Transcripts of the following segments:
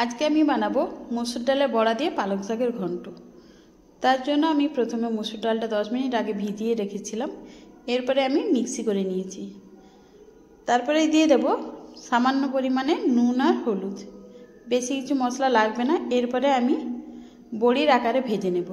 আজকে আমি বানাবো মসুর ডালের বড়া দিয়ে পালং শাকের ঘন্ট। তার জন্য আমি প্রথমে মসুর ডালটা 10 মিনিট আগে ভিজিয়ে রেখেছিলাম। এরপরে আমি মিক্সি করে নিয়েছি। তারপরে দিয়ে দেব সামান্য পরিমাণে নুন আর হলুদ, বেশি কিছু মশলা লাগবে না। এরপরে আমি বড়ির আকারে ভেজে নেব।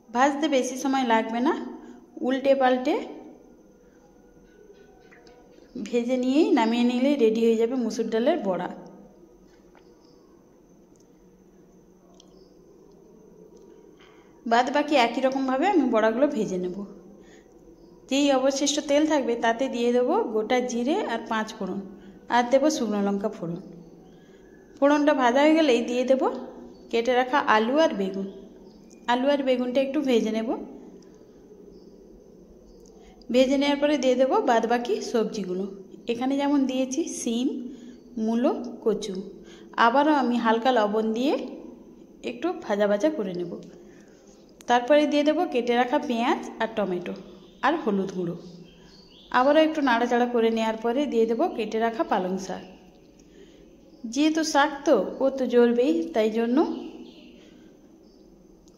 ভাজতে বেশি সময় লাগবে না, উল্টে পাল্টে ভেজে নিয়েই নামিয়ে নিলেই রেডি হয়ে যাবে মসুর ডালের বড়া। বাদ বাকি একই রকমভাবে আমি বড়াগুলো ভেজে নেব। যেই অবশিষ্ট তেল থাকবে তাতে দিয়ে দেবো গোটা জিরে আর 5 ফোড়ন, আর দেবো শুকনো লঙ্কা ফোড়ন। ফোড়নটা ভাজা হয়ে গেলেই দিয়ে দেবো কেটে রাখা আলু আর বেগুন। আলু আর বেগুনটা একটু ভেজে নেব। ভেজে নেওয়ার পরে দিয়ে দেবো বাদ বাকি সবজিগুলো। এখানে যেমন দিয়েছি শিম, মূলো, কচু। আবারও আমি হালকা লবণ দিয়ে একটু ভাজা ভাজা করে নেব। তারপরে দিয়ে দেবো কেটে রাখা পেঁয়াজ আর টমেটো আর হলুদ গুঁড়ো। আবারও একটু নাড়াচাড়া করে নেওয়ার পরে দিয়ে দেবো কেটে রাখা পালং শাক। যেহেতু শাক ও তো জ্বলবেই, তাই জন্য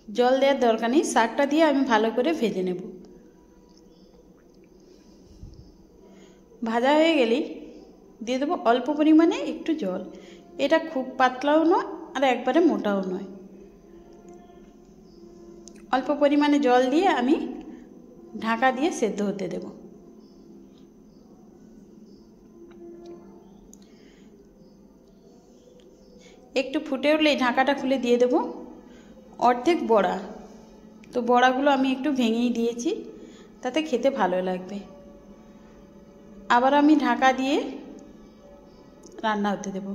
জল দেওয়ার দরকার নেই। শাকটা দিয়ে আমি ভালো করে ভেজে নেব। ভাজা হয়ে গেলেই দিয়ে দেবো অল্প পরিমাণে একটু জল। এটা খুব পাতলাও নয় আর একবারে মোটাও নয়। অল্প পরিমাণে জল দিয়ে আমি ঢাকা দিয়ে সেদ্ধ হতে দেব। একটু ফুটে উঠলেই ঢাকাটা খুলে দিয়ে দেব অর্ধেক বড়া। তো বড়াগুলো আমি একটু ভেঙেই দিয়েছি, তাতে খেতে ভালো লাগবে। আবার আমি ঢাকা দিয়ে রান্না হতে দেব।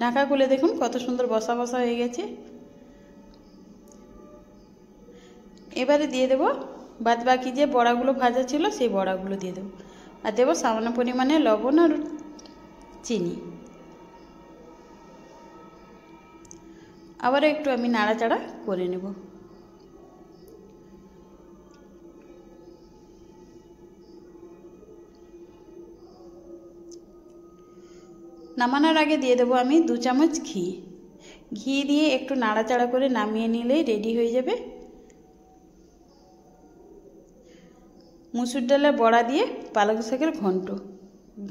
ঢাকা খুলে দেখুন কত সুন্দর বসা বসা হয়ে গেছে। এবারে দিয়ে দেব বাদ বাকি যে বড়াগুলো ভাজা ছিল সেই বড়াগুলো দিয়ে দেব, আর দেবো সামান্য পরিমাণে লবণ আর চিনি। আবার একটু আমি নাড়াচাড়া করে নেব। নামানোর আগে দিয়ে দেবো আমি 2 চামচ ঘি। ঘি দিয়ে একটু নাড়াচাড়া করে নামিয়ে নিলেই রেডি হয়ে যাবে মসুর ডালের বড়া দিয়ে পালং শাকের ঘন্ট।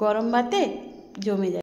গরম ভাতে জমে যায়।